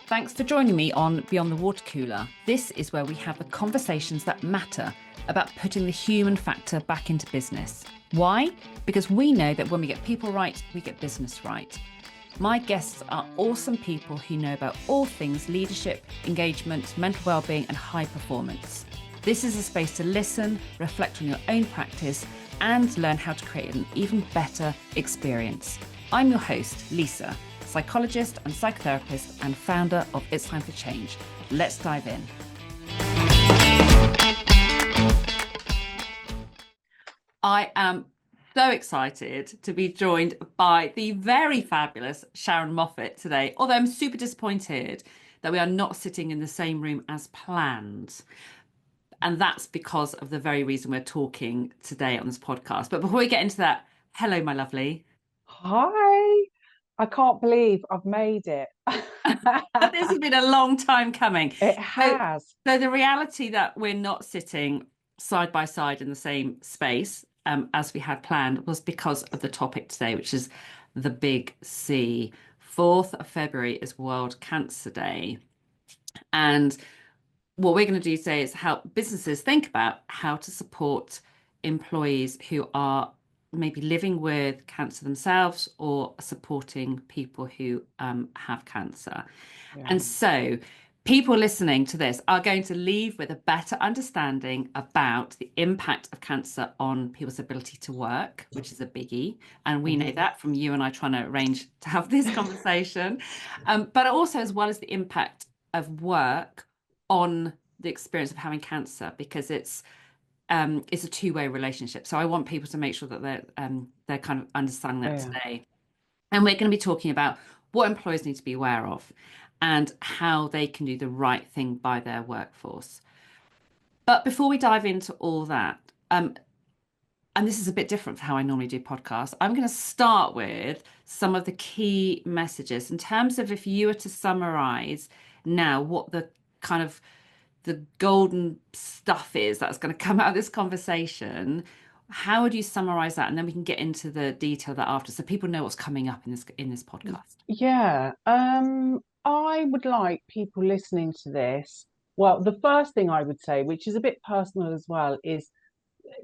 Thanks for joining me on Beyond the Water Cooler. This is where we have the conversations that matter about putting the human factor back into business. Why? Because we know that when we get people right, we get business right. My guests are awesome people who know about all things leadership, engagement, mental well-being and high performance. This is a space to listen, reflect on your own practice and learn how to create an even better experience. I'm your host, Lisa, psychologist and psychotherapist and founder of It's Time for Change. Let's dive in. I am so excited to be joined by the very fabulous Sharron Moffatt today, although I'm super disappointed that we are not sitting in the same room as planned. And that's because of the very reason we're talking today on this podcast. But before we get into that, hello, my lovely. Hi. I can't believe I've made it. This has been a long time coming. It has. So the reality that we're not sitting side by side in the same space as we had planned was because of the topic today, which is the big C. 4th of February is World Cancer Day. And what we're going to do today is help businesses think about how to support employees who are maybe living with cancer themselves or supporting people who have cancer. Yeah. And so people listening to this are going to leave with a better understanding about the impact of cancer on people's ability to work, which is a biggie. And we know that from you and I trying to arrange to have this conversation, but also as well as the impact of work on the experience of having cancer, because it's a two-way relationship. So I want people to make sure that they're kind of understanding that today. And we're going to be talking about what employers need to be aware of and how they can do the right thing by their workforce. But before we dive into all that, and this is a bit different from how I normally do podcasts, I'm going to start with some of the key messages in terms of if you were to summarize now what the kind of the golden stuff is that's going to come out of this conversation. How would you summarize that? And then we can get into the detail of that after, so people know what's coming up in this podcast. Yeah. I would like people listening to this. Well, the first thing I would say, which is a bit personal as well, is,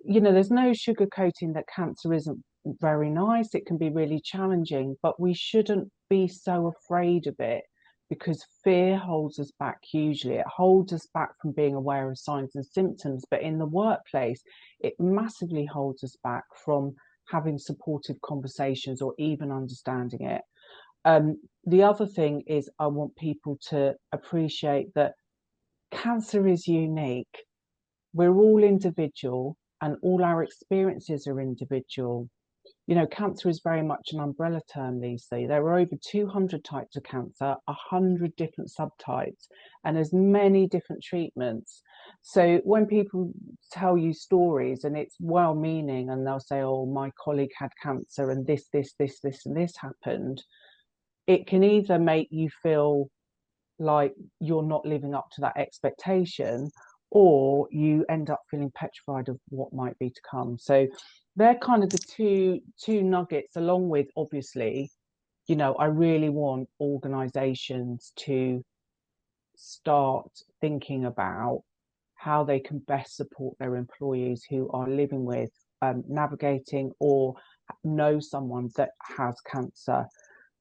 there's no sugarcoating that cancer isn't very nice. It can be really challenging, but we shouldn't be so afraid of it, because fear holds us back hugely. It holds us back from being aware of signs and symptoms, but in the workplace, it massively holds us back from having supportive conversations or even understanding it. The other thing is I want people to appreciate that cancer is unique. We're all individual and all our experiences are individual. Cancer is very much an umbrella term these days. There are over 200 types of cancer, 100 different subtypes, and there's many different treatments. So when people tell you stories and it's well-meaning and they'll say, oh, my colleague had cancer and this, and this happened, it can either make you feel like you're not living up to that expectation, or you end up feeling petrified of what might be to come. So they're kind of the two nuggets, along with, obviously, I really want organizations to start thinking about how they can best support their employees who are living with, navigating, or know someone that has cancer,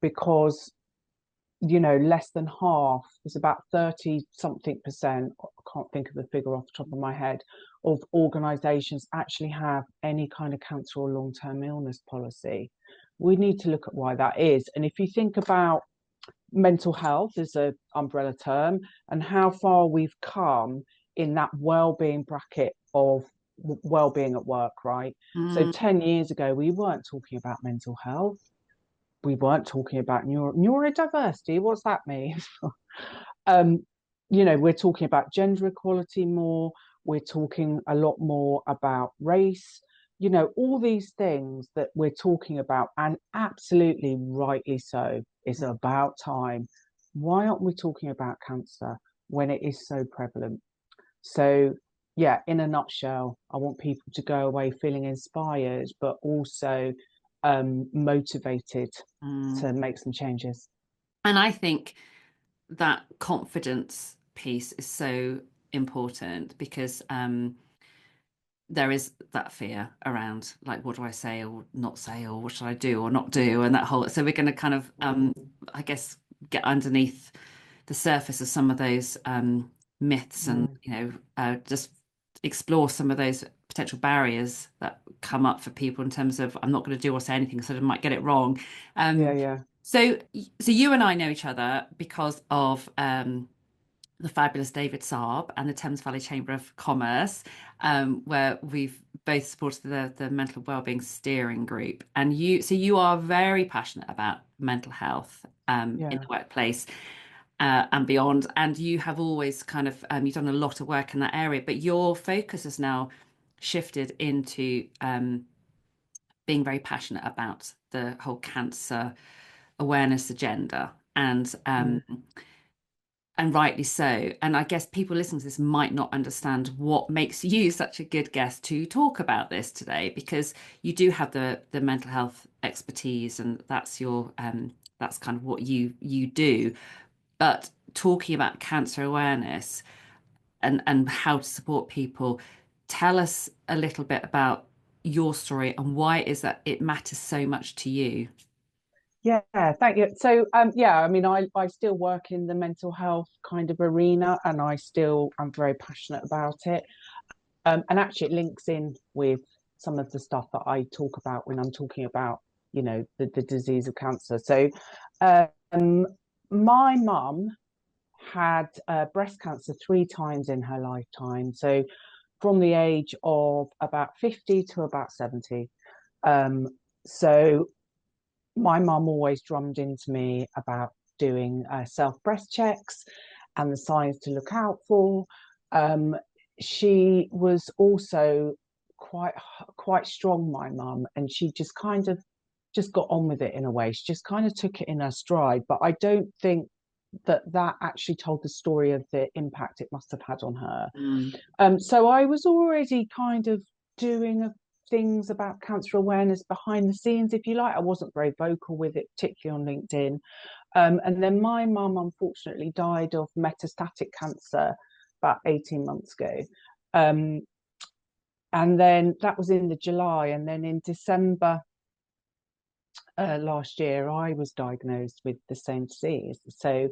because less than half, it's about 30-something%, I can't think of the figure off the top of my head, of organizations actually have any kind of cancer or long-term illness policy. We need to look at why that is. And if you think about mental health as an umbrella term and how far we've come in that well-being bracket of well-being at work, right? So 10 years ago, we weren't talking about mental health. We weren't talking about neurodiversity. What's that mean? We're talking about gender equality more. We're talking a lot more about race. All these things that we're talking about, and absolutely rightly so. It's about time. Why aren't we talking about cancer when it is so prevalent? So, yeah, in a nutshell, I want people to go away feeling inspired, but also motivated Mm. to make some changes. And I think that confidence piece is so important because there is that fear around like what do I say or not say or what should I do or not do and that whole so we're going to kind of I guess get underneath the surface of some of those myths and Mm. just explore some of those potential barriers that come up for people in terms of I'm not going to do or say anything so I might get it wrong. Yeah, Um, yeah, so you and I know each other because of the fabulous David Saab and the Thames Valley Chamber of Commerce, where we've both supported the mental wellbeing steering group. And so you are very passionate about mental health in yeah, the workplace and beyond. And you have always kind of you've done a lot of work in that area, but your focus has now shifted into being very passionate about the whole cancer awareness agenda mm, and rightly so. And I guess people listening to this might not understand what makes you such a good guest to talk about this today, because you do have the mental health expertise, and that's your that's kind of what you do. But talking about cancer awareness and how to support people, tell us a little bit about your story and why it is that it matters so much to you. yeah. Thank you. So, yeah, I mean, I still work in the mental health kind of arena, and I'm very passionate about it. And actually, it links in with some of the stuff that I talk about when I'm talking about, the disease of cancer. So, um, my mum had breast cancer 3 times in her lifetime. So, from the age of about 50 to about 70. Um, so my mum always drummed into me about doing self breast checks and the signs to look out for. Um, she was also quite quite strong, my mum, and she just kind of just got on with it in a way. She just kind of took it in her stride. But I don't think that actually told the story of the impact it must have had on her. Mm, So I was already kind of doing things about cancer awareness behind the scenes, if you like. I wasn't very vocal with it, particularly on LinkedIn. And then my mum unfortunately died of metastatic cancer about 18 months ago. Um, and then that was in the July. And then in December last year, I was diagnosed with the same disease. So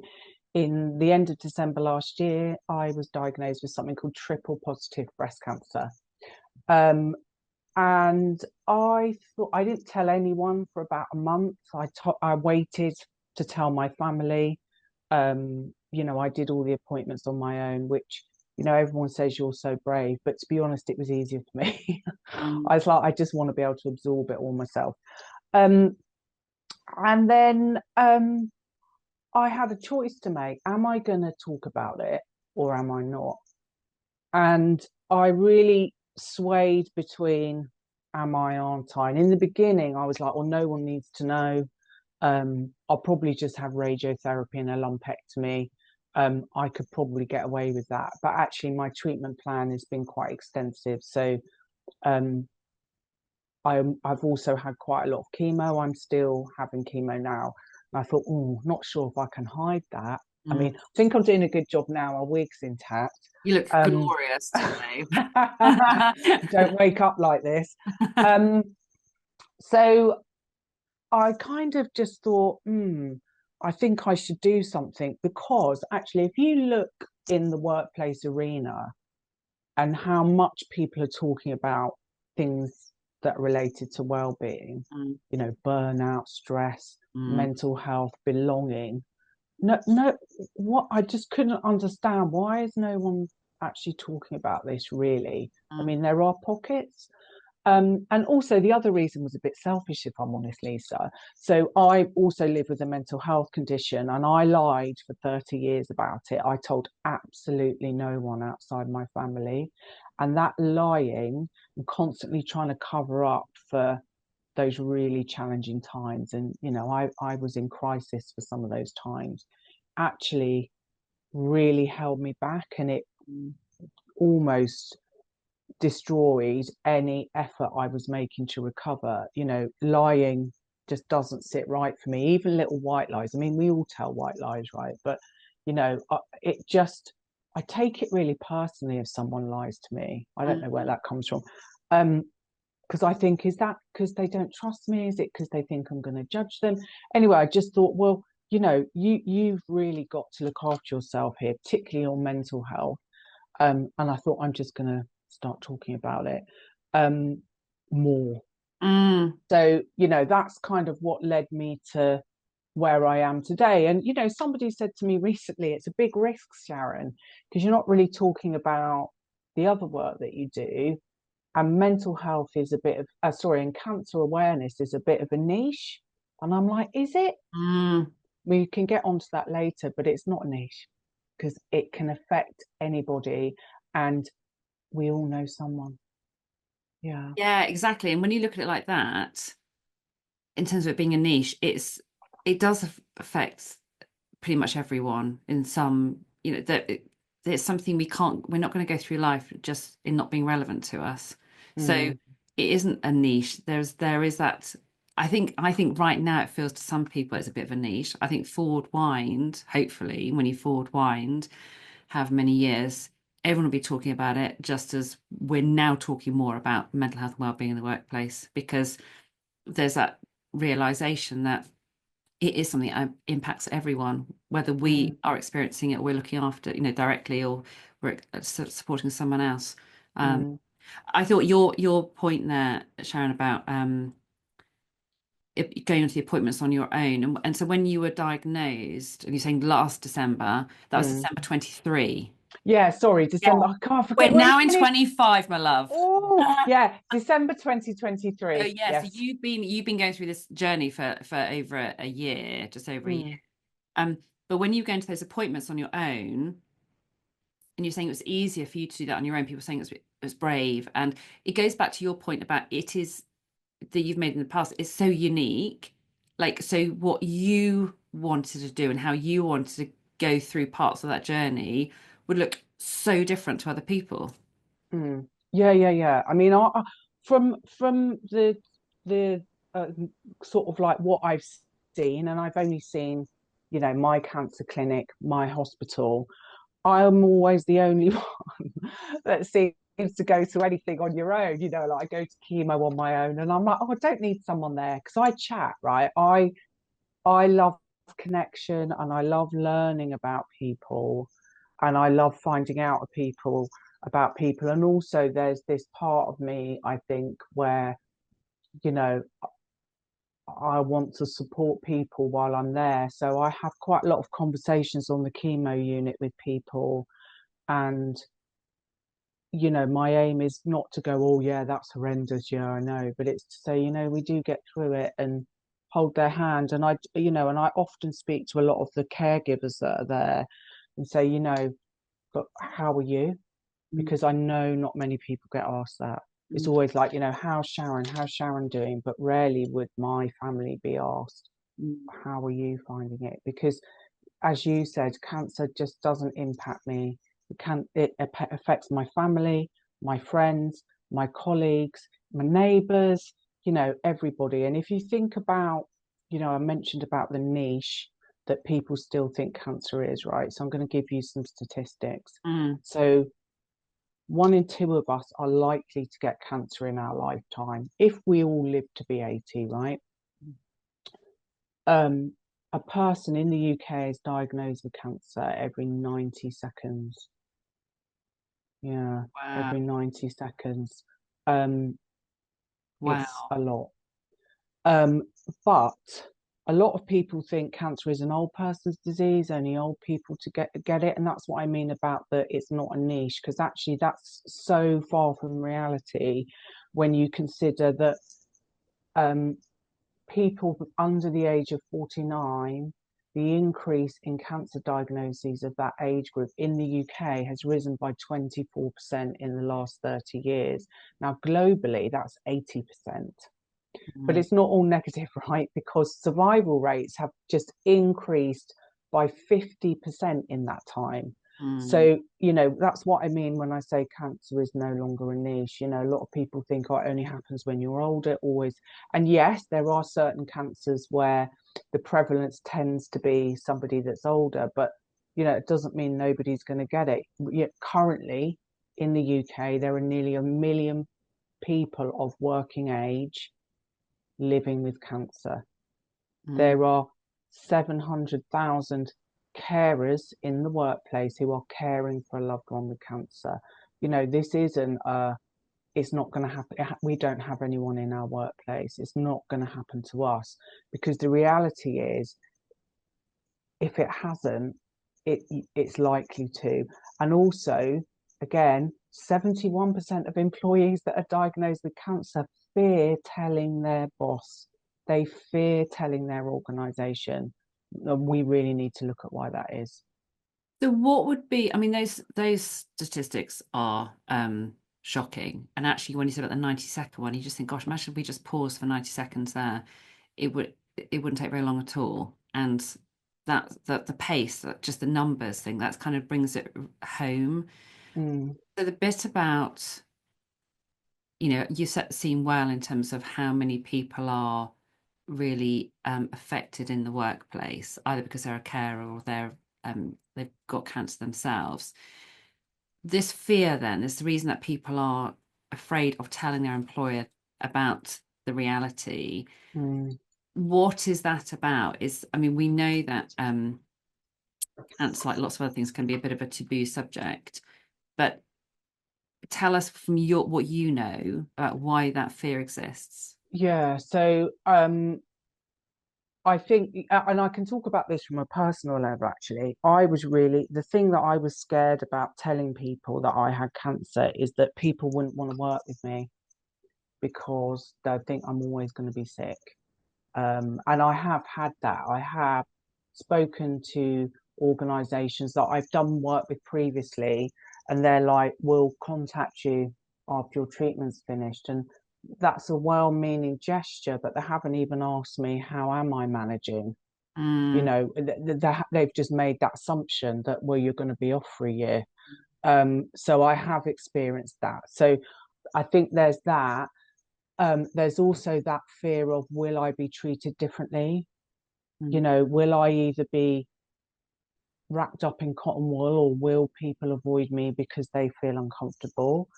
in the end of December last year, I was diagnosed with something called triple positive breast cancer. Um, and I thought I didn't tell anyone for about a month. I waited to tell my family. I did all the appointments on my own, which everyone says you're so brave, but to be honest, it was easier for me. mm, I was like, I just want to be able to absorb it all myself. Um, and then I had a choice to make. Am I going to talk about it or am I not? And I really swayed between am I, aren't I? And in the beginning, I was like, well, no one needs to know. I'll probably just have radiotherapy and a lumpectomy. I could probably get away with that. But actually, my treatment plan has been quite extensive. So um, I've also had quite a lot of chemo. I'm still having chemo now. And I thought, oh, not sure if I can hide that. I mm. mean, I think I'm doing a good job now. Our wig's intact. You look Um, glorious today. don't wake up like this. Um, so I kind of just thought, I think I should do something because actually, if you look in the workplace arena and how much people are talking about things that are related to well-being, Mm, burnout, stress, mm, mental health, belonging. No, no, what I just couldn't understand. Why is no one actually talking about this really? I mm, mean, there are pockets, and also the other reason was a bit selfish, if I'm honest, Lisa. So I also live with a mental health condition and I lied for 30 years about it. I told absolutely no one outside my family. And that lying and constantly trying to cover up for those really challenging times. And, I was in crisis for some of those times, actually really held me back. And it mm, almost destroyed any effort I was making to recover. Lying just doesn't sit right for me. Even little white lies. I mean, we all tell white lies, right? But it just, I take it really personally if someone lies to me. I don't know where that comes from. Because I think, is that because they don't trust me? Is it because they think I'm going to judge them? Anyway, I just thought, well, you've really got to look after yourself here, particularly your mental health. And I thought I'm just going to start talking about it more. Mm. So, that's kind of what led me to where I am today. And, somebody said to me recently, it's a big risk, Sharron, because you're not really talking about the other work that you do. And mental health is a bit of, and cancer awareness is a bit of a niche. And I'm like, is it? Mm. We can get onto that later, but it's not a niche because it can affect anybody. And we all know someone. Yeah. Yeah, exactly. And when you look at it like that, in terms of it being a niche, it does affect pretty much everyone in some, that it's something we're not going to go through life just in not being relevant to us. So Mm, it isn't a niche. There is that. I think right now it feels to some people it's a bit of a niche. I think forward wind, hopefully, when you forward wind, have many years, everyone will be talking about it just as we're now talking more about mental health and well-being in the workplace because there's that realization that it is something that impacts everyone, whether we mm, are experiencing it or we're looking after, directly or we're supporting someone else. Um, mm, I thought your point there, Sharon, about going into the appointments on your own, and so when you were diagnosed, and you're saying last December, that was mm. December 23. Yeah, sorry, Yeah. December. I can't We're forget when now it in finished. 25, my love. Oh, yeah, December So 2023. yeah, so Yes. you've been going through this journey for over a year, just over a year. Mm, Um, but when you go into those appointments on your own, and you're saying it was easier for you to do that on your own, people saying it was brave, and it goes back to your point about it is that you've made in the past is so unique. Like, so what you wanted to do and how you wanted to go through parts of that journey would look so different to other people. mm. Yeah, yeah, yeah. I mean, from the sort of like what I've seen, and I've only seen, my cancer clinic, my hospital. I'm always the only one that seems to go to anything on your own. Like I go to chemo on my own, and I'm like, oh, I don't need someone there because I chat, right? I love connection and I love learning about people and I love finding out about people. And also there's this part of me, I think, where, you know, I want to support people while I'm there. So I have quite a lot of conversations on the chemo unit with people. And, my aim is not to go, oh, yeah, that's horrendous. Yeah, I know. But it's to say, we do get through it and hold their hand. And and I often speak to a lot of the caregivers that are there and say, but how are you? Mm, Because I know not many people get asked that. It's mm, always like, how's Sharon doing? But rarely would my family be asked, mm, how are you finding it? Because as you said, cancer just doesn't impact me. It affects my family, my friends, my colleagues, my neighbours, everybody. And if you think about, I mentioned about the niche that people still think cancer is, right? So I'm going to give you some statistics. mm. So 1 in 2 of us are likely to get cancer in our lifetime if we all live to be 80, right? um, a person in the UK is diagnosed with cancer every 90 seconds. Yeah, Wow. every 90 seconds. Um, it's Wow. a lot. Um, but a lot of people think cancer is an old person's disease, only old people to get it. And that's what I mean about that it's not a niche, because actually that's so far from reality when you consider that um, people under the age of 49, the increase in cancer diagnoses of that age group in the UK has risen by 24% in the last 30 years. Now, globally, that's 80%. But Mm, it's not all negative, right? Because survival rates have just increased by 50% in that time. Mm. So, that's what I mean when I say cancer is no longer a niche. A lot of people think, oh, it only happens when you're older, always. And yes, there are certain cancers where the prevalence tends to be somebody that's older, but, it doesn't mean nobody's going to get it. Yet currently in the UK, there are nearly 1 million people of working age living with cancer. Mm. There are 700,000 carers in the workplace who are caring for a loved one with cancer. This isn't it's not going to happen. We don't have anyone in our workplace. It's not going to happen to us because the reality is, if it hasn't, it it's likely to. And also, again, 71% of employees that are diagnosed with cancer fear telling their boss. They fear telling their organization. And we really need to look at why that is. So what would be, I mean, those statistics are shocking. And actually when you said about the 90-second one, you just think, gosh, imagine if we just paused for 90 seconds there. It wouldn't take very long at all. And that the pace, that just the numbers thing, that kind of brings it home. Mm, So the bit about, you set the scene well in terms of how many people are really affected in the workplace, either because they're a carer or they've got cancer themselves. This fear then is the reason that people are afraid of telling their employer about the reality. mm. What is that about? I mean, we know that cancer, like lots of other things, can be a bit of a taboo subject, but tell us from what you know about why that fear exists. Yeah, so I think, and I can talk about this from a personal level actually. The thing that I was scared about telling people that I had cancer is that people wouldn't want to work with me because they think I'm always going to be sick. And I have had that. I have spoken to organisations that I've done work with previously, and they're like, we'll contact you after your treatment's finished. And that's a well-meaning gesture, but they haven't even asked me how am I managing. Mm, They've just made that assumption that, well, you're going to be off for a year. So I have experienced that. So I think there's that. There's also that fear of, will I be treated differently? mm, Will I either be wrapped up in cotton wool or will people avoid me because they feel uncomfortable?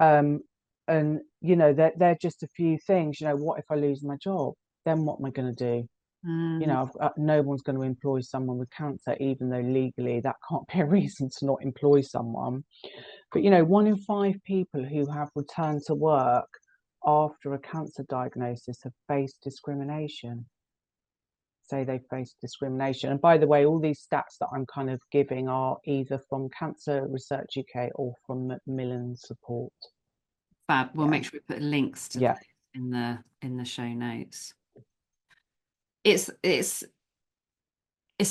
Um, and they're just a few things. What if I lose my job? Then what am I going to do? mm, No one's going to employ someone with cancer, even though legally that can't be a reason to not employ someone. But 1 in 5 people who have returned to work after a cancer diagnosis have faced discrimination. Say they face discrimination. And by the way, all these stats that I'm kind of giving are either from Cancer Research UK or from Macmillan Support. fab. We'll Yeah, make sure we put links to yeah. those in the show notes. It's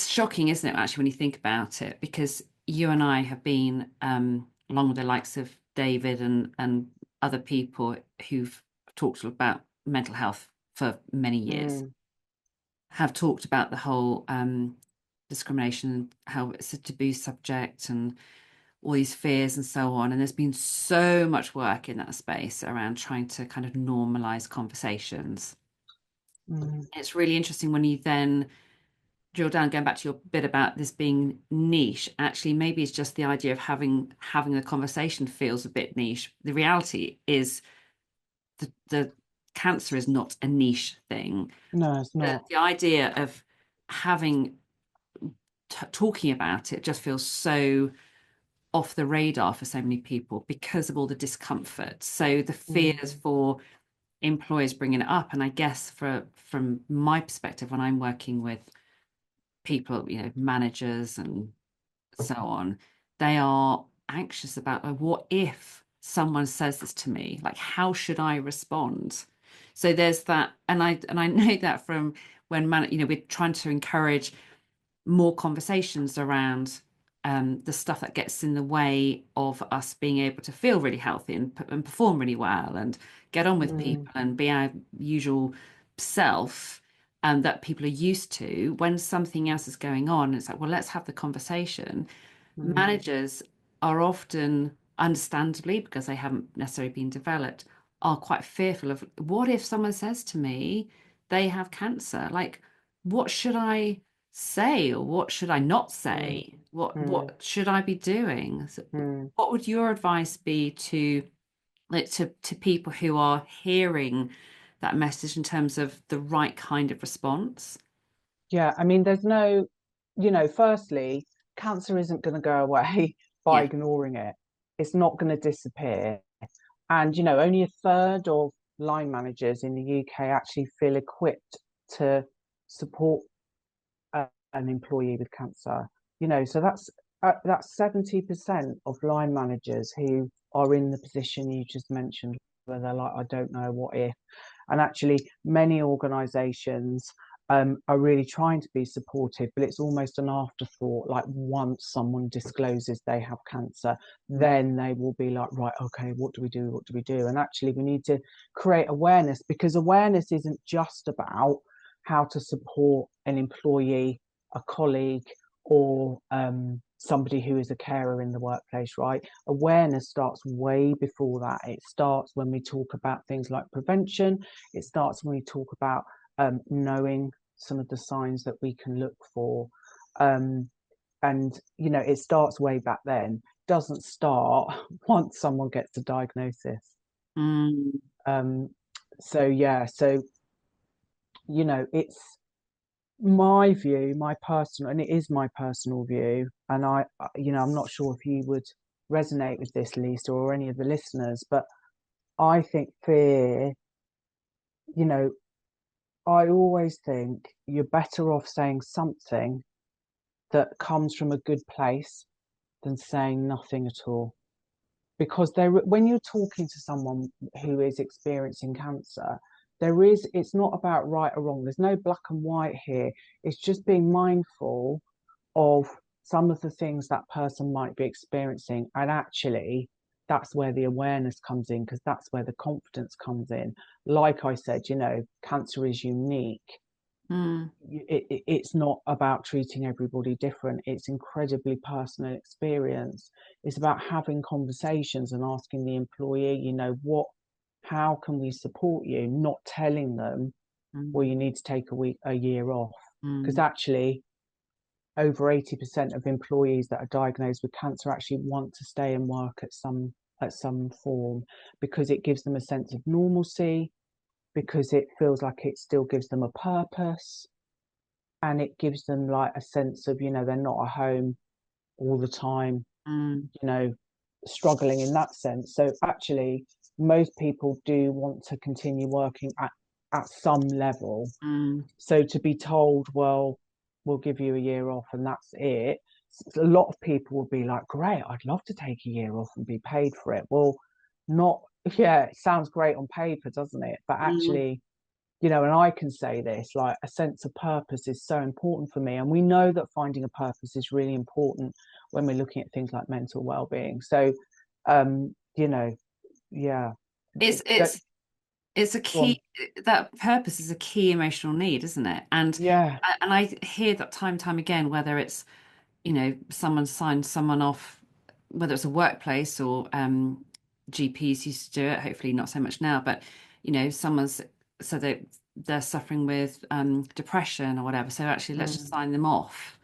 shocking, isn't it, actually, when you think about it, because you and I have been, along with the likes of David and other people who've talked about mental health for many years, Mm, have talked about the whole discrimination, how it's a taboo subject, and all these fears and so on. And there's been so much work in that space around trying to kind of normalize conversations. mm, It's really interesting when you then drill down, going back to your bit about this being niche. Actually, maybe it's just the idea of having a conversation feels a bit niche. The reality is the cancer is not a niche thing. no, it's The, not. the idea of having talking about it just feels so off the radar for so many people because of all the discomfort. So the fears Mm, for employers bringing it up, and I guess from my perspective, when I'm working with people, managers and so on, they are anxious about, like, what if someone says this to me? Like, how should I respond? So there's that, and I know that from when we're trying to encourage more conversations around the stuff that gets in the way of us being able to feel really healthy and perform really well and get on with mm, people and be our usual self, that people are used to. When something else is going on, it's like, well, let's have the conversation. mm, managers are often, understandably, because they haven't necessarily been developed, are quite fearful of what if someone says to me they have cancer? Like, what should I say or what should I not mm, say? mm, What should I be doing? So mm. what would your advice be to like to people who are hearing that message in terms of the right kind of response? Yeah, I mean, there's no, firstly, cancer isn't going to go away by Yeah. ignoring it. It's not going to disappear. And, only a third of line managers in the UK actually feel equipped to support an employee with cancer. So that's 70% of line managers who are in the position you just mentioned, where they're like, I don't know what if. And actually, many organisations are really trying to be supportive, but it's almost an afterthought. Like once someone discloses they have cancer, then they will be like, right, okay, what do we do? What do we do? And actually, we need to create awareness, because awareness isn't just about how to support an employee, a colleague, or somebody who is a carer in the workplace, right? Awareness starts way before that. It starts when we talk about things like prevention. It starts when we talk about knowing some of the signs that we can look for. Um, and, it starts way back then, doesn't start once someone gets a diagnosis. Mm, Um, so, yeah, so, it's my view, my personal, and it is my personal view. And I'm not sure if you would resonate with this, Lisa, or any of the listeners, but I think fear, you know, I always think you're better off saying something that comes from a good place than saying nothing at all. Because when you're talking to someone who is experiencing cancer, it's not about right or wrong. There's no black and white here. It's just being mindful of some of the things that person might be experiencing. And actually, that's where the awareness comes in, because that's where the confidence comes in. Like I said, cancer is unique. mm, It's not about treating everybody different. It's incredibly personal experience. It's about having conversations and asking the employee, how can we support you? Not telling them, well, mm, you need to take a year off. Because mm, actually, over 80% of employees that are diagnosed with cancer actually want to stay and work at some form, because it gives them a sense of normalcy, because it feels like it still gives them a purpose, and it gives them like a sense of, they're not at home all the time, mm, you know, struggling in that sense. So actually, most people do want to continue working at some level. mm, So to be told, well, we'll give you a year off and that's it, a lot of people will be like, great, I'd love to take a year off and be paid for it. Well, not, yeah, it sounds great on paper, doesn't it? But mm. actually, and I can say this, like a sense of purpose is so important for me. And we know that finding a purpose is really important when we're looking at things like mental well-being. So, um, you know, yeah, It's don't it's it's a go on. key that purpose is a key emotional need, isn't it? Yeah. And I hear that time and time again, whether it's someone signed someone off, whether it's a workplace or GPs used to do it, hopefully not so much now, but someone's so that they're suffering with depression or whatever. So actually let's just Mm, sign them off.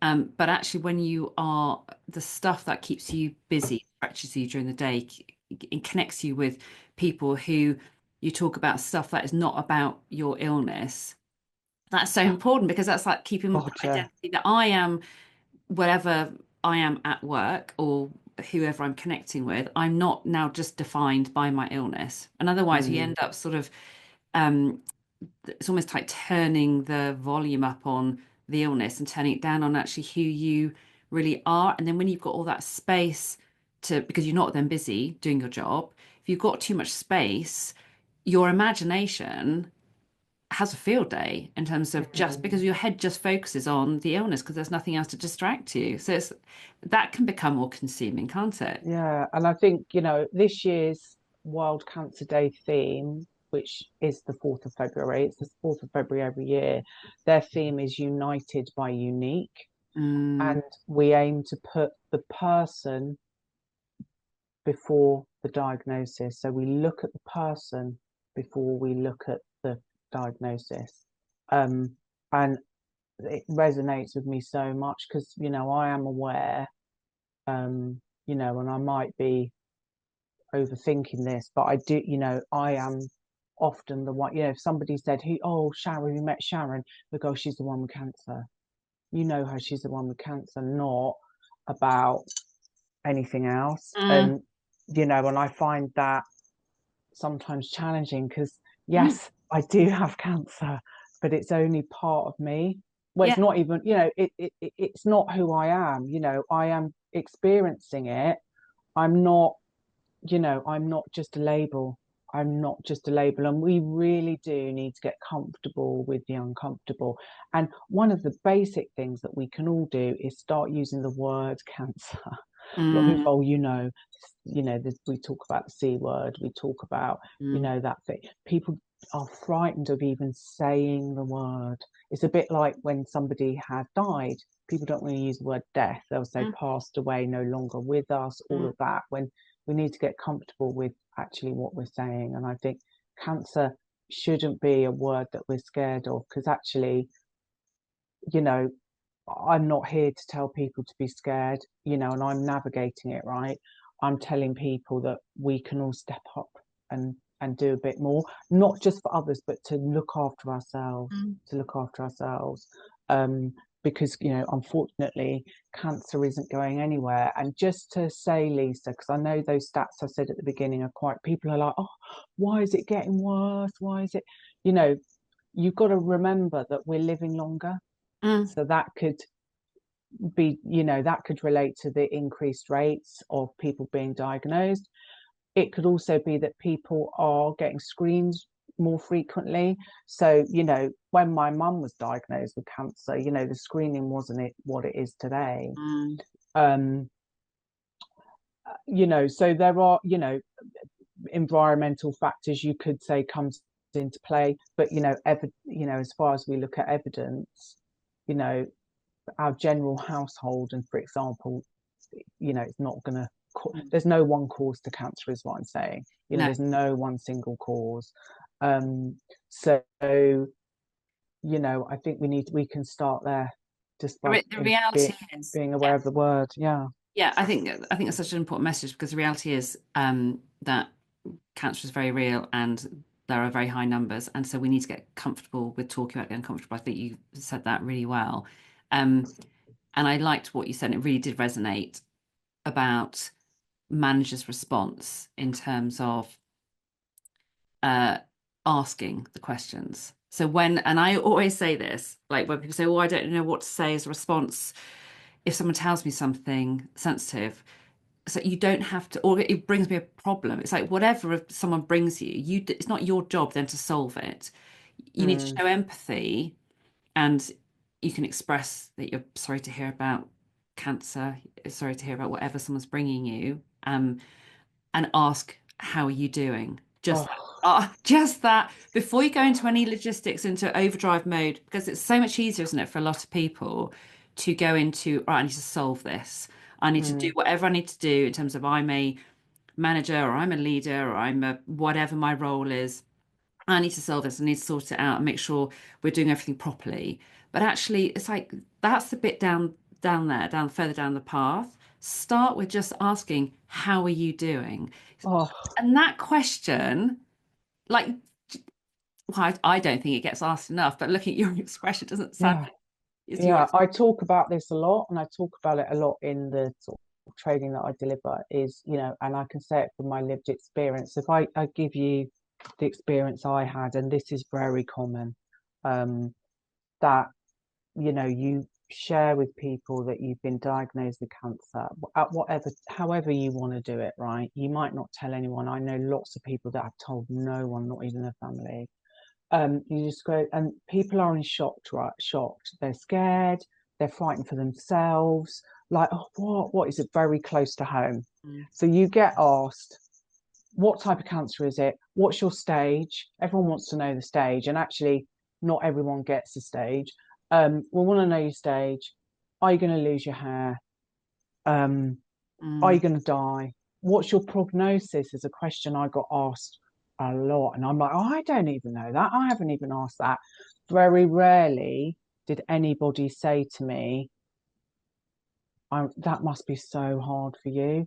But actually when you are the stuff that keeps you busy, stretches you during the day, it connects you with people who you talk about stuff that is not about your illness. That's so important because that's like keeping the God, yeah. identity that I am whatever I am at work or whoever I'm connecting with, I'm not now just defined by my illness. And otherwise, you Mm, end up sort of, um, it's almost like turning the volume up on the illness and turning it down on actually who you really are. And then when you've got all that space because you're not then busy doing your job, if you've got too much space, your imagination has a field day in terms of just mm. because your head just focuses on the illness because there's nothing else to distract you. So that can become more consuming, can't it? Yeah. And I think, this year's World Cancer Day theme, which is the 4th of February, it's the 4th of February every year, their theme is United by Unique. Mm, And we aim to put the person before the diagnosis. So we look at the person before we look at the diagnosis. And it resonates with me so much because, I am aware, and I might be overthinking this, but I do, I am often the one, if somebody said, oh, Sharron, you met Sharron, we go, she's the one with cancer. You know her, she's the one with cancer, not about anything else. mm, And I find that sometimes challenging because, mm. yes, I do have cancer, but it's only part of me. Well, it's Yeah. not even, it's not who I am. I am experiencing it. I'm not, I'm not just a label. I'm not just a label. And we really do need to get comfortable with the uncomfortable. And one of the basic things that we can all do is start using the word cancer. A lot of Mm, people, we talk about the C word, we talk about, mm, that thing. People are frightened of even saying the word. It's a bit like when somebody has died. People don't want to use the word death. They'll say mm, passed away, no longer with us, all mm, of that. When we need to get comfortable with actually what we're saying. And I think cancer shouldn't be a word that we're scared of because actually, you know, I'm not here to tell people to be scared, and I'm navigating it, right? I'm telling people that we can all step up and do a bit more, not just for others, but to look after ourselves, mm. to look after ourselves. Um, because, unfortunately, cancer isn't going anywhere. And just to say, Lisa, because I know those stats I said at the beginning are quite, people are like, oh, why is it getting worse? Why is it, you know, you've got to remember that we're living longer. Mm. So that could be, that could relate to the increased rates of people being diagnosed. It could also be that people are getting screened more frequently. So, when my mum was diagnosed with cancer, the screening wasn't it what it is today. Mm. Um, so there are, environmental factors you could say comes into play, but as far as we look at evidence, you know, our general household, and for example, it's not going to, Mm. there's no one cause to cancer is what I'm saying. No, There's no one single cause. So I think we can start there just by the reality is, being aware yeah, of the word. Yeah. yeah. I think that's such an important message because the reality is that cancer is very real and there are very high numbers, and so we need to get comfortable with talking about the uncomfortable. I think you said that really well, um, and I liked what you said. It really did resonate about managers' response in terms of uh, asking the questions. So and I always say this, like when people say, "Oh, I don't know what to say as a response," if someone tells me something sensitive, so you don't have to, or it brings me a problem. It's like whatever someone brings you, it's not your job then to solve it. You need to Mm. show empathy, and you can express that you're sorry to hear about cancer, sorry to hear about whatever someone's bringing you, and ask, how are you doing? Just that. Oh. Just that before you go into any logistics into overdrive mode, because it's so much easier, isn't it, for a lot of people to go into, right, I need to solve this. I need to do Mm. whatever I need to do in terms of I'm a manager or I'm a leader or I'm a whatever my role is. I need to solve this. I need to sort it out and make sure we're doing everything properly. But actually, it's like that's the bit down there, down further down the path. Start with just asking, how are you doing? Oh. And that question, like, well, I don't think it gets asked enough, but looking at your expression, it doesn't sound Yeah. like it's your Yeah, I talk about this a lot, and I talk about it a lot in the sort of training that I deliver. Is and I can say it from my lived experience. If I give you the experience I had, and this is very common, um, that you share with people that you've been diagnosed with cancer at whatever, however you want to do it, right? You might not tell anyone. I know lots of people that have told no one, not even their family. You just go, and people are in shock, right? Shocked. They're scared. They're frightened for themselves. Like, oh, what is it? Very close to home. Mm, So you get asked, what type of cancer is it? What's your stage? Everyone wants to know the stage, and actually, not everyone gets the stage. We want to know your stage. are you going to lose your hair? Are you Mm, going to die? What's your prognosis? Is a question I got asked a lot. And I'm like, oh, I don't even know that. I haven't even asked that. Very rarely did anybody say to me, that must be so hard for you.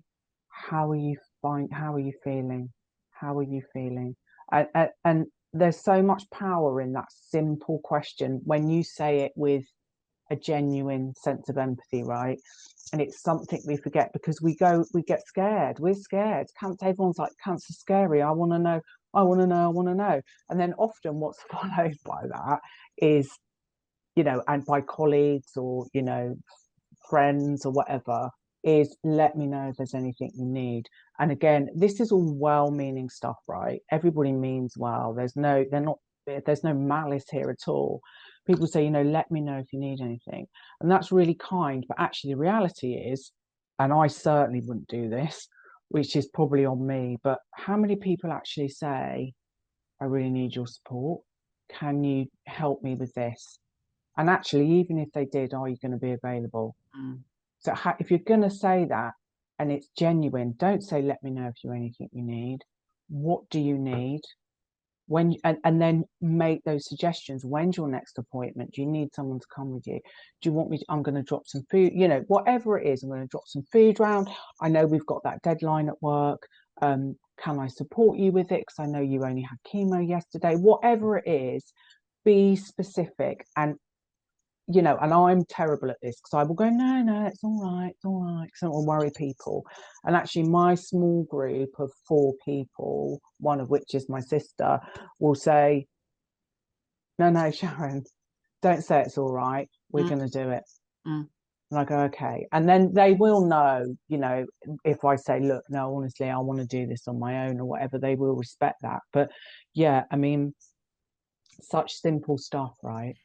How are you feeling? How are you feeling? And there's so much power in that simple question when you say it with a genuine sense of empathy, right? And it's something we forget because we get scared. We're scared. Cancer, everyone's like, cancer's scary. I want to know. I want to know. I want to know. And then often what's followed by that is, and by colleagues or, friends or whatever, is let me know if there's anything you need. And again, this is all well-meaning stuff, right? Everybody means well. There's no malice here at all. People say, let me know if you need anything. And that's really kind. But actually, the reality is, and I certainly wouldn't do this, which is probably on me, but how many people actually say, I really need your support? Can you help me with this? And actually, even if they did, are you going to be available? mm, So if you're going to say that and it's genuine, don't say, let me know if you anything you need. What do you need? And then make those suggestions. When's your next appointment? Do you need someone to come with you? Do you want me I'm going to drop some food, whatever it is, I'm going to drop some food round. I know we've got that deadline at work. Can I support you with it? Because I know you only had chemo yesterday. Whatever it is, be specific. And I'm terrible at this because I will go, no, no, it's all right, because I don't want to worry people. And actually, my small group of 4 people, one of which is my sister, will say, no, no, Sharron, don't say it's all right. We're mm, going to do it. mm. And I go, okay. And then they will know, if I say, look, no, honestly, I want to do this on my own or whatever, they will respect that. But yeah, I mean, such simple stuff, right?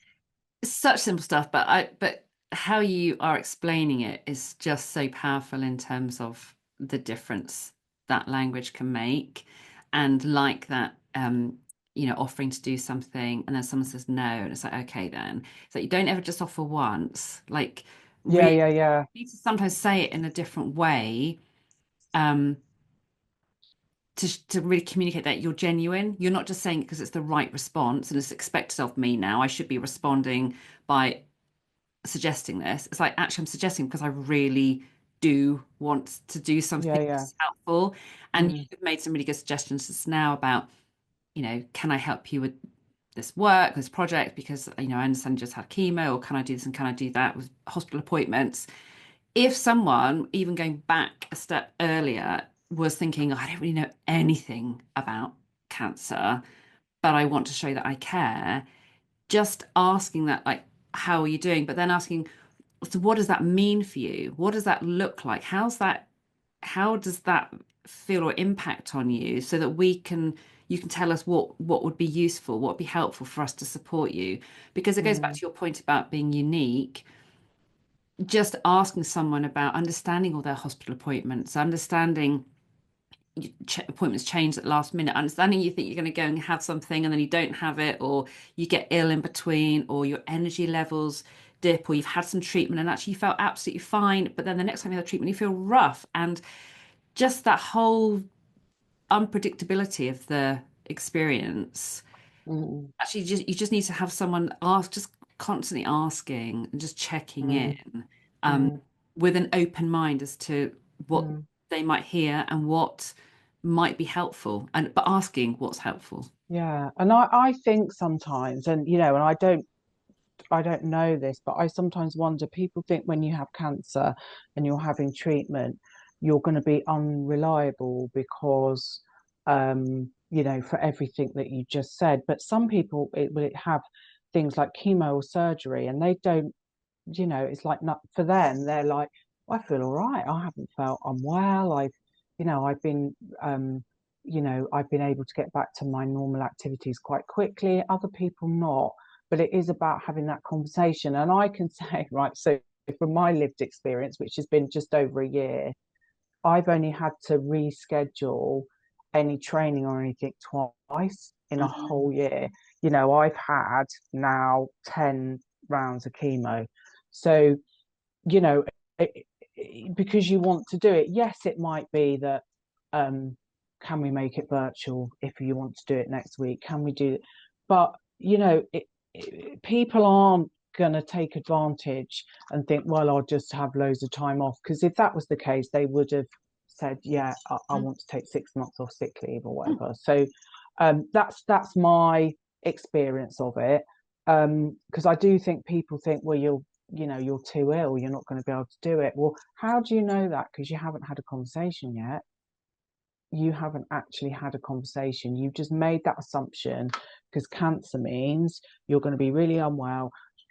Such simple stuff, but how you are explaining it is just so powerful in terms of the difference that language can make. And like that, offering to do something and then someone says no, and it's like, okay, then. So you don't ever just offer once. Like Yeah, really yeah, yeah. you need to sometimes say it in a different way. Um, to really communicate that you're genuine. You're not just saying it because it's the right response and it's expected of me now. I should be responding by suggesting this. It's like, actually, I'm suggesting because I really do want to do Yeah, something yeah. that's helpful. And Mm, you've made some really good suggestions just now about, can I help you with this work, this project? Because, I understand you just had chemo, or can I do this and can I do that with hospital appointments? If someone, even going back a step earlier, was thinking, I don't really know anything about cancer, but I want to show that I care, just asking that, like, how are you doing? But then asking, so what does that mean for you? What does that look like? How does that feel or impact on you so that you can tell us what would be useful, what would be helpful for us to support you? Because it goes back mm, to your point about being unique. Just asking someone about understanding all their hospital appointments, understanding appointments change at the last minute, understanding you think you're going to go and have something and then you don't have it, or you get ill in between, or your energy levels dip, or you've had some treatment and actually you felt absolutely fine, but then the next time you have treatment you feel rough, and just that whole unpredictability of the experience. mm, Actually, you just need to have someone ask, just constantly asking and just checking mm, in, um, mm, with an open mind as to what mm. they might hear and what might be helpful, and but asking what's helpful. Yeah, and I think sometimes, and I don't know this, but I sometimes wonder, people think when you have cancer and you're having treatment, you're going to be unreliable because, for everything that you just said. But some people will have things like chemo or surgery, and they don't, it's like not for them. They're like, I feel all right. I haven't felt unwell. I've been, I've been able to get back to my normal activities quite quickly. Other people not, but it is about having that conversation. And I can say, right, so from my lived experience, which has been just over a year, I've only had to reschedule any training or anything twice in a Mm, whole year. I've had now 10 rounds of chemo. So you know, because you want to do it. Yes, it might be that, can we make it virtual if you want to do it next week? Can we do it? But, people aren't going to take advantage and think, well, I'll just have loads of time off. Because if that was the case, they would have said, yeah, I Mm, want to take 6 months off sick leave or mm, whatever. So that's my experience of it. Because I do think people think, well, you're too ill, you're not going to be able to do it. Well, how do you know that? Because you haven't had a conversation yet. You haven't actually had a conversation. You've just made that assumption because cancer means you're going to be really unwell.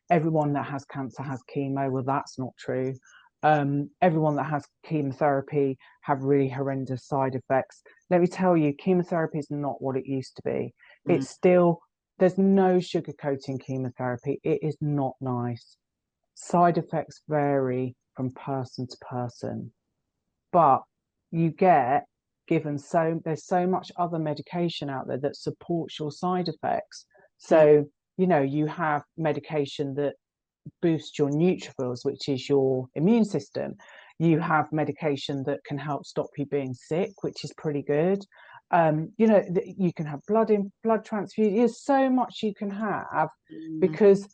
Everyone that has cancer has chemo. Well, that's not true. Everyone that has chemotherapy have really horrendous side effects. Let me tell you, chemotherapy is not what it used to be. mm. It's still, there's no sugarcoating chemotherapy. It is not nice. Side effects vary from person to person, but you get given, so there's so much other medication out there that supports your side effects. Yeah, So, you have medication that boosts your neutrophils, which is your immune system. You have medication that can help stop you being sick, which is pretty good. You can have blood transfusion. There's so much you can have mm, because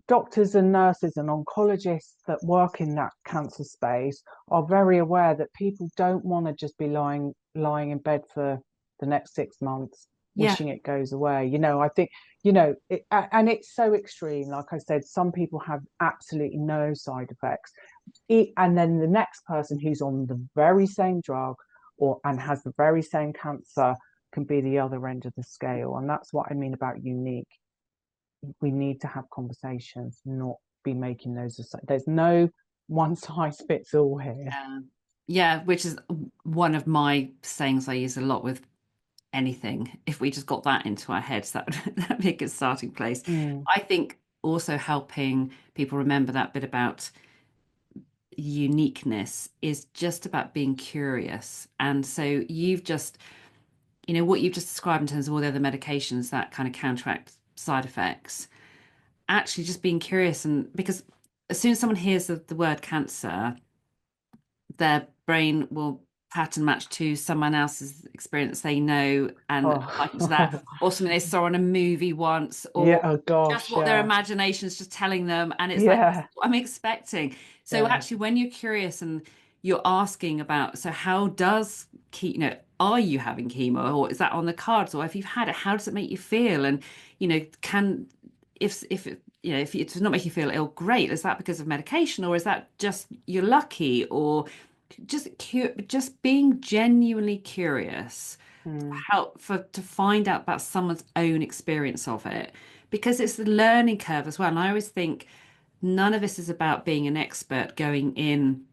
doctors and nurses and oncologists that work in that cancer space are very aware that people don't want to just be lying in bed for the next 6 months yeah, wishing it goes away. I think, and it's so extreme. Like I said, some people have absolutely no side effects. And then the next person who's on the very same drug and has the very same cancer can be the other end of the scale. And that's what I mean about unique. We need to have conversations, not be making those. There's no one size fits all here. yeah, yeah. Which is one of my sayings I use a lot with anything. If we just got that into our heads, that'd be a good starting place. Mm, I think also helping people remember that bit about uniqueness is just about being curious. And so what you've just described in terms of all the other medications that kind of counteract side effects, actually just being curious. And because as soon as someone hears the word cancer, their brain will pattern match to someone else's experience they know and liken to that, oh, or something they saw in a movie once, yeah. or Oh just gosh, what their yeah, imagination is just telling them. And it's like, this is yeah, what I'm expecting. So yeah. actually, when you're curious and you're asking about, so how does are you having chemo, or is that on the cards, or if you've had it, how does it make you feel? And can if if it does not make you feel ill, great. Is that because of medication, or is that just you're lucky, or just being genuinely curious Mm, help for to find out about someone's own experience of it, because it's the learning curve as well. And I always think none of this is about being an expert going in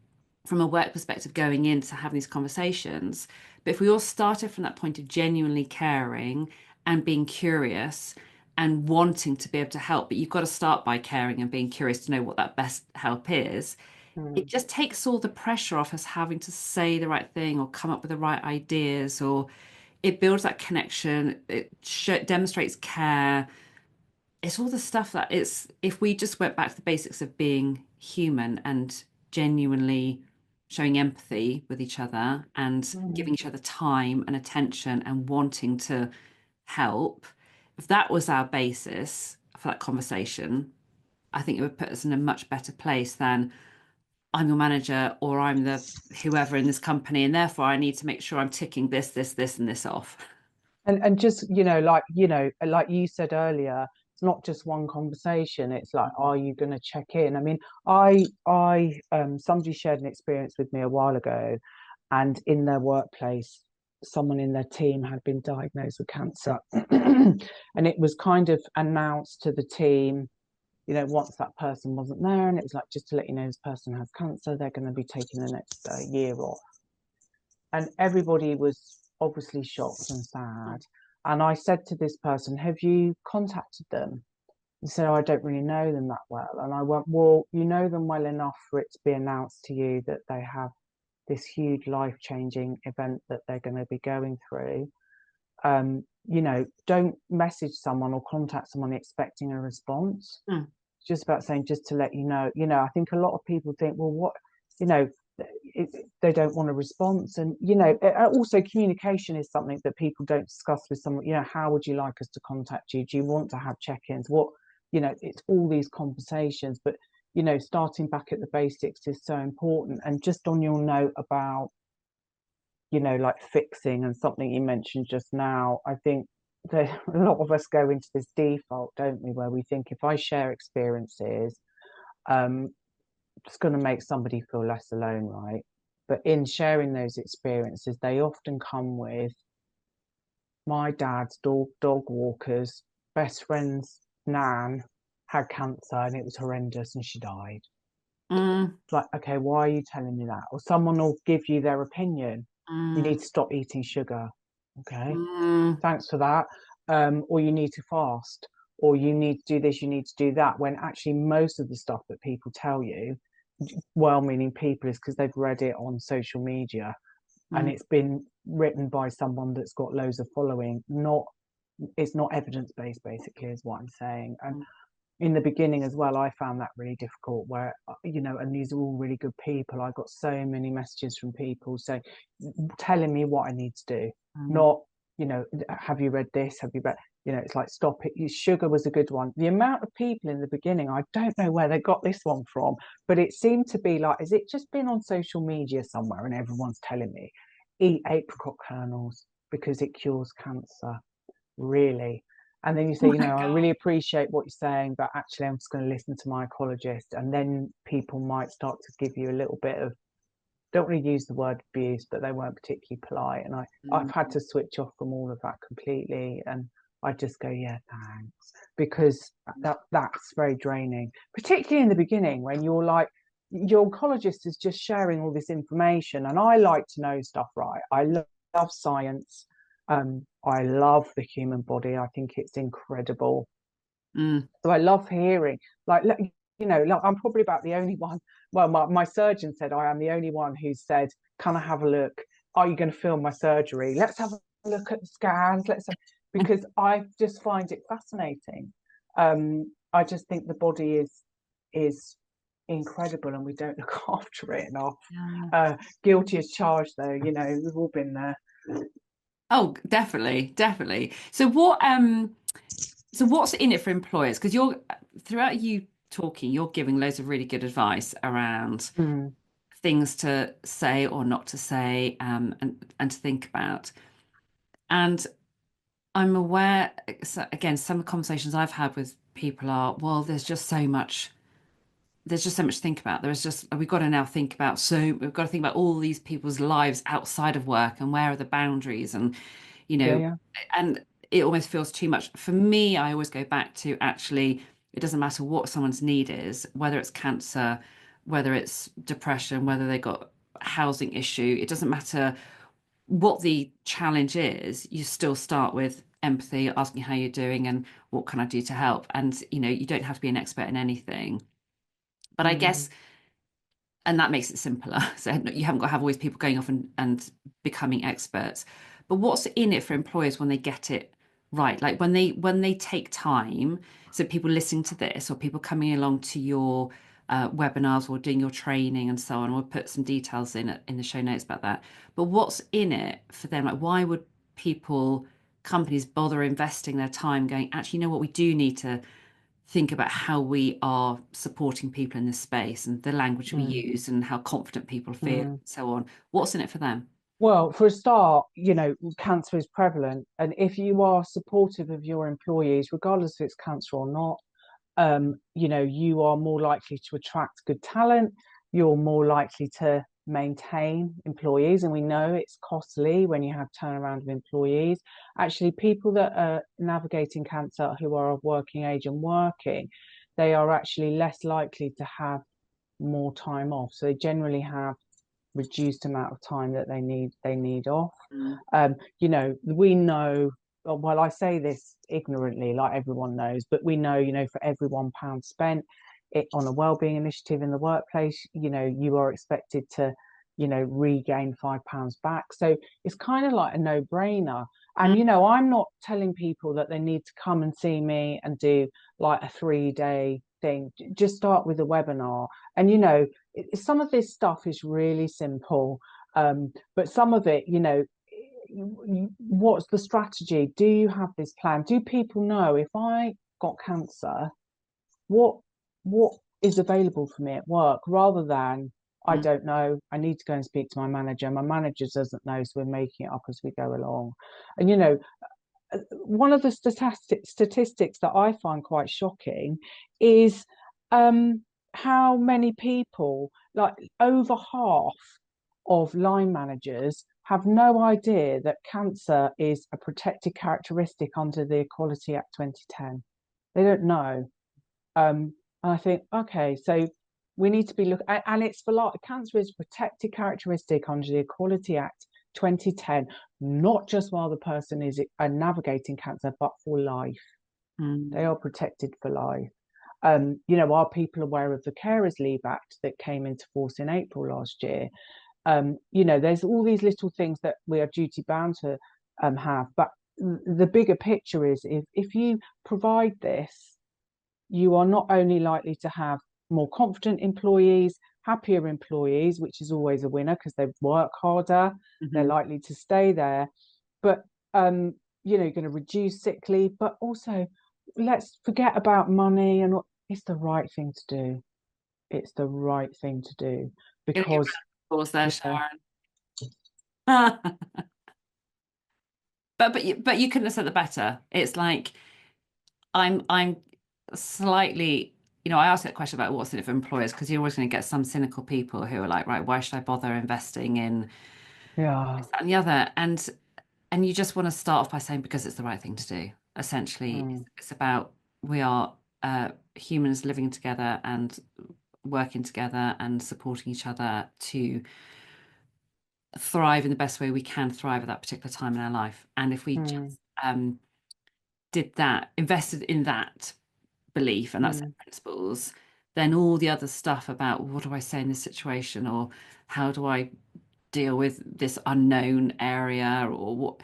from a work perspective, going into having these conversations. But if we all started from that point of genuinely caring and being curious and wanting to be able to help, but you've got to start by caring and being curious to know what that best help is. It mm, just takes all the pressure off us having to say the right thing or come up with the right ideas, or it builds that connection. It demonstrates care. It's all the stuff that it's, if we just went back to the basics of being human and genuinely showing empathy with each other and giving mm. each other time and attention and wanting to help, if that was our basis for that conversation, I think it would put us in a much better place than I'm your manager or I'm the whoever in this company, and therefore I need to make sure I'm ticking this, and this off. And just, like you said earlier, it's not just one conversation. It's like, Mm. are you going to check in? I mean, I somebody shared an experience with me a while ago, and in their workplace, someone in their team had been diagnosed with cancer. And it was kind of announced to the team, once that person wasn't there, and it was like, just to let you know, this person has cancer, they're going to be taking the next year off. And everybody was obviously shocked and sad. And I said to this person, have you contacted them? He said, oh, I don't really know them that well. And I went, well, you know them well enough for it to be announced to you that they have this huge life-changing event that they're going to be going through. Don't message someone or contact someone expecting a response. Mm. just about saying, just to let you know, I think a lot of people think, well, what, you know, it, they don't want a response. And, also communication is something that people don't discuss with someone. How would you like us to contact you? Do you want to have check-ins? It's all these conversations, but, starting back at the basics is so important. And just on your note about, like fixing and something you mentioned just now, I think that a lot of us go into this default, don't we, where we think if I share experiences, um, it's going to make somebody feel less alone, right? But in sharing those experiences, they often come with my dad's dog walker's best friend's nan had cancer and it was horrendous and she died. Mm, It's like, okay, why are you telling me that? Or someone will give you their opinion. You mm, need to stop eating sugar. Okay, mm, thanks for that. Or you need to fast, or you need to do this, you need to do that. When actually, most of the stuff that people tell you, well meaning people, is because they've read it on social media and mm, it's been written by someone that's got loads of following. It's not evidence based, basically, is what I'm saying. And mm, in the beginning as well, I found that really difficult where, and these are all really good people. I got so many messages from people saying, telling me what I need to do, mm, not, have you read this? Have you read, it's like, stop it. Sugar was a good one. The amount of people in the beginning, I don't know where they got this one from, but it seemed to be like, has it just been on social media somewhere and everyone's telling me, eat apricot kernels because it cures cancer? Really? And then you say, oh my I God. really appreciate what you're saying, but actually, I'm just going to listen to my oncologist. And then people might start to give you a little bit of, don't really use the word abuse, but they weren't particularly polite. And I've had Mm, to switch off from all of that completely. And I just go, yeah, thanks, because that's very draining, particularly in the beginning when you're like, your oncologist is just sharing all this information. And I like to know stuff, right? I love science. I love the human body. I think it's incredible. mm, So I love hearing, like, like I'm probably about the only one. Well, my surgeon said I am the only one who said, "Can I have a look? Are you going to film my surgery? Let's have a look at the scans. Because I just find it fascinating. I just think the body is incredible, and we don't look after it enough. yeah. Guilty as charged, though. We've all been there. Oh, definitely, definitely. So what's in it for employers? Because you're throughout you talking, you're giving loads of really good advice around Mm, things to say or not to say, and to think about. And I'm aware, so again, some of the conversations I've had with people are, well, there's just so much to think about. There's just we've got to now think about we've got to think about all these people's lives outside of work and where are the boundaries and you yeah, know yeah. and it almost feels too much. For me, I always go back to actually it doesn't matter what someone's need is, whether it's cancer, whether it's depression, whether they got a housing issue, it doesn't matter what the challenge is, you still start with empathy, asking how you're doing and what can I do to help. And you don't have to be an expert in anything. But I Mm, guess, and that makes it simpler. So you haven't got to have always people going off and becoming experts. But what's in it for employers when they get it right? Like when they take time, so people listening to this or people coming along to your webinars or doing your training and so on. We'll put some details in the show notes about that. But what's in it for them? Like why would companies bother investing their time going, actually, you know what, we do need to think about how we are supporting people in this space and the language we mm, use and how confident people feel, and mm. so on. What's in it for them? Well, for a start, cancer is prevalent. And if you are supportive of your employees, regardless if it's cancer or not, you are more likely to attract good talent. You're more likely to maintain employees. And we know it's costly when you have turnaround of employees. Actually, people that are navigating cancer who are of working age and working, they are actually less likely to have more time off. So they generally have reduced amount of time that they need off. Mm, We know, well, I say this ignorantly, like everyone knows, but we know, for every £1 spent on a wellbeing initiative in the workplace, you are expected to, regain £5 back. So it's kind of like a no-brainer. And, mm, I'm not telling people that they need to come and see me and do like a 3-day anything, just start with a webinar. And some of this stuff is really simple, but some of it, what's the strategy? Do you have this plan? Do people know, if I got cancer, what what is available for me at work, rather than, I Mm. don't know, I need to go and speak to my manager. My manager doesn't know, so we're making it up as we go along. And one of the statistics that I find quite shocking is, um, how many people, like over half of line managers, have no idea that cancer is a protected characteristic under the Equality Act 2010. They don't know. And I think, okay, so we need to be looking, and it's for life. Cancer is a protected characteristic under the Equality Act 2010, not just while the person is navigating cancer, but for life. They Mm. are protected for life. Are people aware of the Carers Leave Act that came into force in April last year? There's all these little things that we are duty bound to have, but the bigger picture is, if you provide this, you are not only likely to have more confident employees, happier employees, which is always a winner because they work harder, they're Mhm. likely to stay there, but you're going to reduce sick leave, but also, let's forget about money, and it's the right thing to do. It's the right thing to do, Give you a round because of applause there, yeah, Sharon. But you couldn't have said it better. It's like I'm slightly, I asked that question about what's in it for employers, because you're always going to get some cynical people who are like, right, why should I bother investing in yeah, this, that, and the other? And you just want to start off by saying, because it's the right thing to do. Essentially, mm, it's about, we are humans living together and working together and supporting each other to thrive in the best way we can thrive at that particular time in our life. And if we mm, just did that, invested in that belief and that set mm, of principles, then all the other stuff about what do I say in this situation, or how do I deal with this unknown area, or what,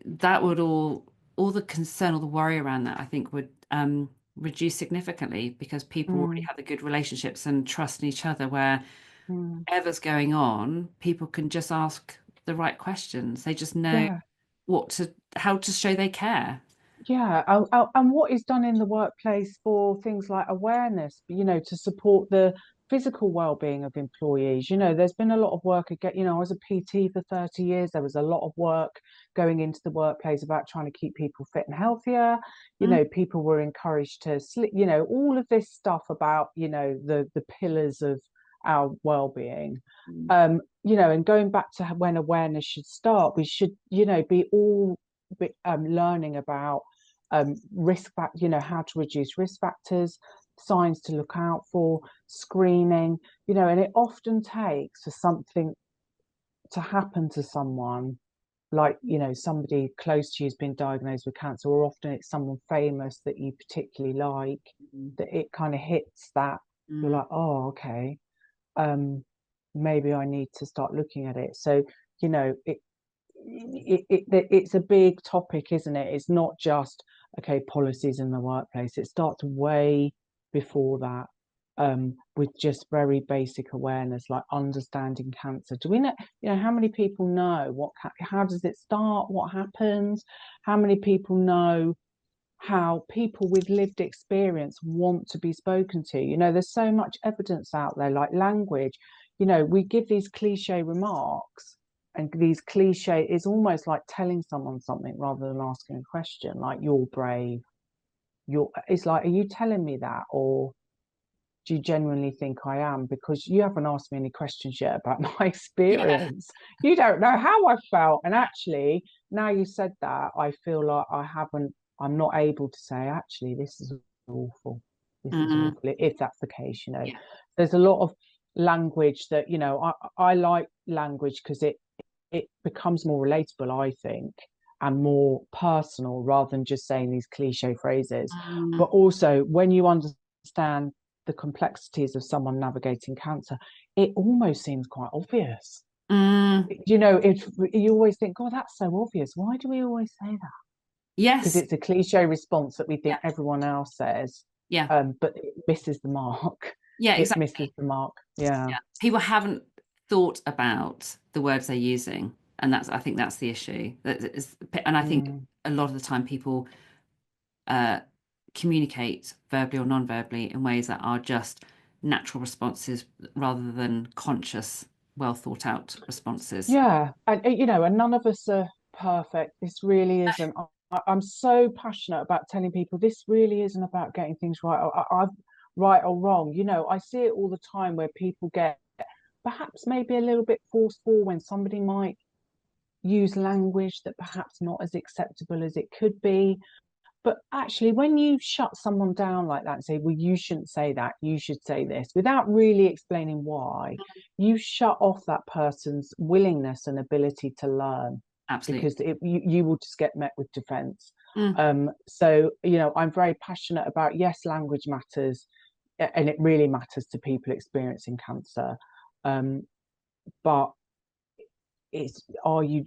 that would all the concern, all the worry around that, I think would reduce significantly, because people already mm, have the good relationships and trust in each other, where mm. whatever's going on, people can just ask the right questions. They just know Yeah. how to show they care. Yeah, and what is done in the workplace for things like awareness, to support the physical well-being of employees. There's been a lot of work again. I was a PT for 30 years. There was a lot of work going into the workplace about trying to keep people fit and healthier. Mm, People were encouraged to sleep, all of this stuff about, the pillars of our well-being. mm, And going back to when awareness should start, we should, be all learning about risk fact, how to reduce risk factors, signs to look out for, screening, and it often takes for something to happen to someone, like, somebody close to you has been diagnosed with cancer, or often it's someone famous that you particularly like, mm, that it kind of hits that you're mm. like, oh, okay, um, maybe I need to start looking at it. So, you know, it, it's a big topic, isn't it? It's not just, okay, policies in the workplace. It starts way before that, with just very basic awareness, like understanding cancer. Do we know, how many people know how does it start? What happens? How many people know how people with lived experience want to be spoken to? There's so much evidence out there, like language. We give these cliche remarks, and these cliche is almost like telling someone something rather than asking a question, like, you're brave. It's like, are you telling me that, or do you genuinely think I am? Because you haven't asked me any questions yet about my Yeah. experience. You don't know how I felt. And actually, now you said that, I feel like I'm not able to say, actually, this is awful. This is Mm, awful. If that's the case, yeah. there's a lot of language that, I like language because it becomes more relatable, I think, and more personal, rather than just saying these cliche phrases. But Mm, also, when you understand the complexities of someone navigating cancer, it almost seems quite obvious. mm, If you always think, oh, that's so obvious. Why do we always say that? Because yes. it's a cliche response that we think Yeah. everyone else says. Yeah. But it misses the mark. Yeah, It misses exactly. the mark. Yeah. Yeah. People haven't thought about the words they're using, and I think that's the issue. And I think Mm. a lot of the time people uh, communicate verbally or non-verbally in ways that are just natural responses rather than conscious, well thought out responses. Yeah, and none of us are perfect. This really isn't. I'm so passionate about telling people this really isn't about getting things right right or wrong. I see it all the time where people get perhaps maybe a little bit forceful when somebody might use language that perhaps not as acceptable as it could be. But actually, when you shut someone down like that and say, well, you shouldn't say that, you should say this, without really explaining why, you shut off that person's willingness and ability to learn Absolutely. because you will just get met with defense. Mm, So, I'm very passionate about, yes, language matters, and it really matters to people experiencing cancer. Um, but it's are you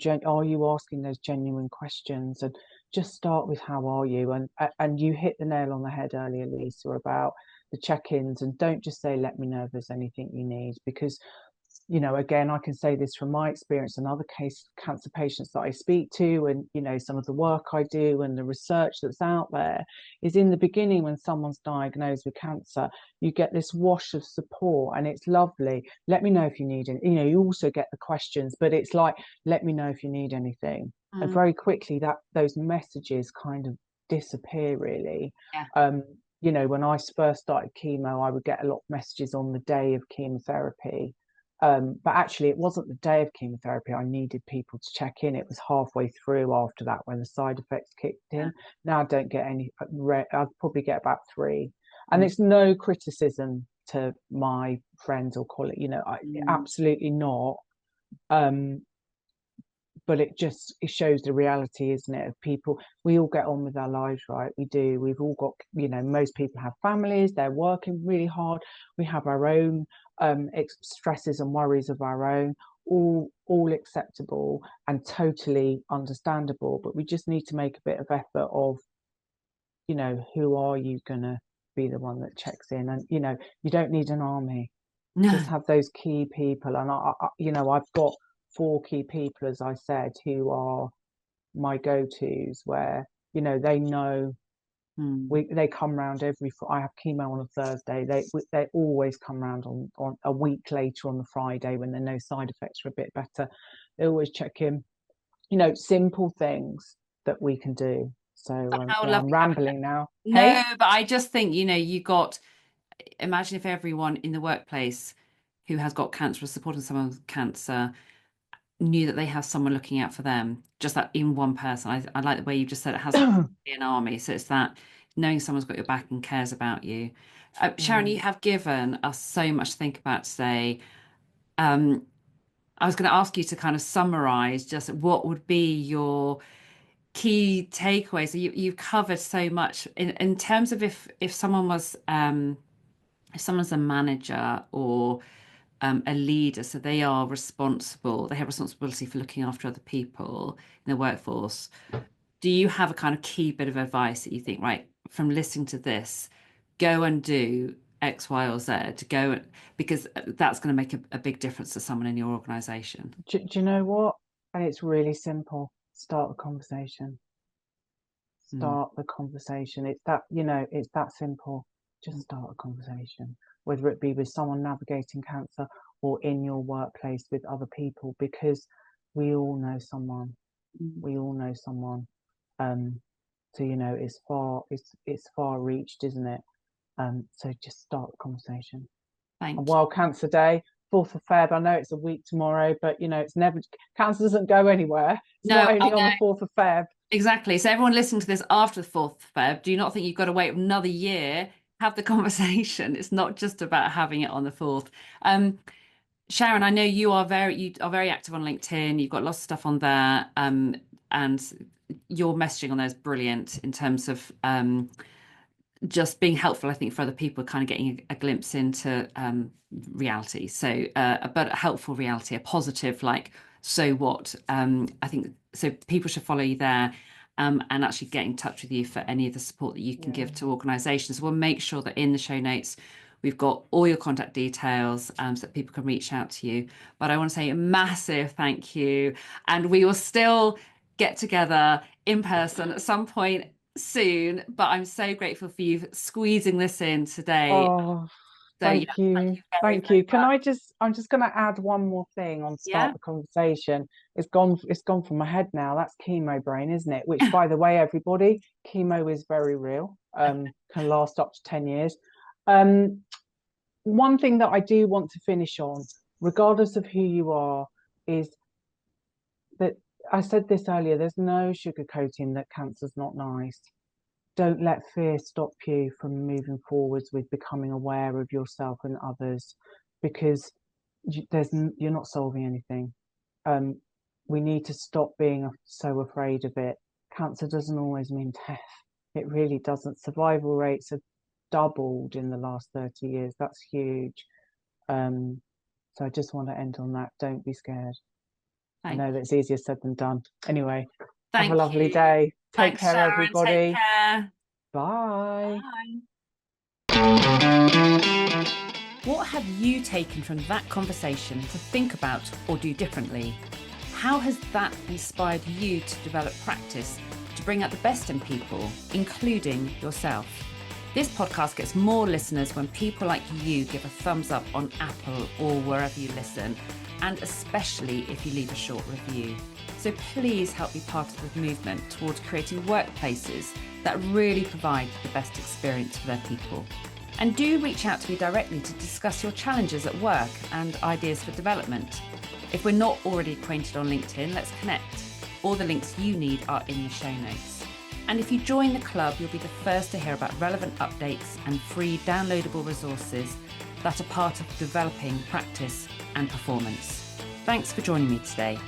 asking those genuine questions, and just start with how are you, and you hit the nail on the head earlier, Lisa, about the check-ins, and don't just say let me know if there's anything you need, because again, I can say this from my experience and other cancer patients that I speak to, and some of the work I do and the research that's out there is in the beginning when someone's diagnosed with cancer, you get this wash of support and it's lovely. Let me know if you need it. You also get the questions, but it's like, let me know if you need anything. And mm, very quickly that those messages kind of disappear really. yeah. Um, when I first started chemo, I would get a lot of messages on the day of chemotherapy, but actually, it wasn't the day of chemotherapy. I needed people to check in. It was halfway through after that when the side effects kicked Yeah. in. Now I don't get any. I'll probably get about three, and Mm, it's no criticism to my friends or colleagues. mm, Absolutely not. Um, but it shows the reality, isn't it, of people. We all get on with our lives, right? We do. We've all got, most people have families, they're working really hard. We have our own stresses and worries of our own, all acceptable and totally understandable. But we just need to make a bit of effort of, who are you gonna be the one that checks in? And you don't need an army, just no. have those key people. And I've got four key people, as I said, who are my go-tos, where they know Mm. they come round I have chemo on a Thursday, they always come round on a week later on the Friday when they know side effects are a bit better. They always check in, simple things that we can do. So How yeah, I'm lovely having that. rambling now. No, Hey. but I just think, you got, imagine if everyone in the workplace who has got cancer or supporting someone with cancer knew that they have someone looking out for them, just that in one person. I like the way you just said it has to be an army. So it's that knowing someone's got your back and cares about you. Sharon, you Mm. have given us so much to think about today. Um, I was going to ask you to kind of summarize just what would be your key takeaways. So you've covered so much in terms of if someone was if someone's a manager or a leader, so they are responsible, they have responsibility for looking after other people in the workforce. Do you have a kind of key bit of advice that you think, right, from listening to this, go and do X, Y, or Z, because that's going to make a big difference to someone in your organization? Do you know what? And it's really simple. Start the conversation. Mm, Start the conversation. It's that simple. Just mm, start a conversation, whether it be with someone navigating cancer or in your workplace with other people, because we all know someone. mm. We all know someone. Um, so it's far reached, isn't it? So just start the conversation. On Thank you. World Cancer Day, 4th of Feb. I know it's a week tomorrow, but it's never, cancer doesn't go anywhere. It's not No, I only on know. the 4th of Feb. Exactly. So everyone listening to this after the 4th of Feb, do you not think you've got to wait another year? Have the conversation. It's not just about having it on the 4th. Um, Sharon, I know you are very active on LinkedIn. You've got lots of stuff on there, and your messaging on there is brilliant in terms of just being helpful. I think for other people, kind of getting a glimpse into reality. So, but a helpful reality, a positive like. So what? I think so. People should follow you there. and actually get in touch with you for any of the support that you can give to organisations. We'll make sure that in the show notes, we've got all your contact details so that people can reach out to you. But I want to say a massive thank you. And we will still get together in person at some point soon. But I'm so grateful for you squeezing this in today. Oh, So yeah, thank you. thank you very, Thank very you. much. I'm just going to add one more thing on to Yeah. start the conversation. It's gone from my head now. That's chemo brain, isn't it? Which, by the way, everybody, chemo is very real. Can last up to 10 years. One thing that I do want to finish on, regardless of who you are, is that I said this earlier, there's no sugarcoating that cancer's not nice. Don't let fear stop you from moving forwards with becoming aware of yourself and others, because you're not solving anything. We need to stop being so afraid of it. Cancer doesn't always mean death. It really doesn't. Survival rates have doubled in the last 30 years. That's huge. So I just want to end on that. Don't be scared. I know that's easier said than done. Anyway, have a lovely day. Take Thanks, care, Sharron. everybody. Take care. Bye. Bye. What have you taken from that conversation to think about or do differently? How has that inspired you to develop practice to bring out the best in people, including yourself? This podcast gets more listeners when people like you give a thumbs up on Apple or wherever you listen, and especially if you leave a short review. So please help be part of the movement towards creating workplaces that really provide the best experience for their people. And do reach out to me directly to discuss your challenges at work and ideas for development. If we're not already acquainted on LinkedIn, let's connect. All the links you need are in the show notes. And if you join the club, you'll be the first to hear about relevant updates and free downloadable resources that are part of developing practice and performance. Thanks for joining me today.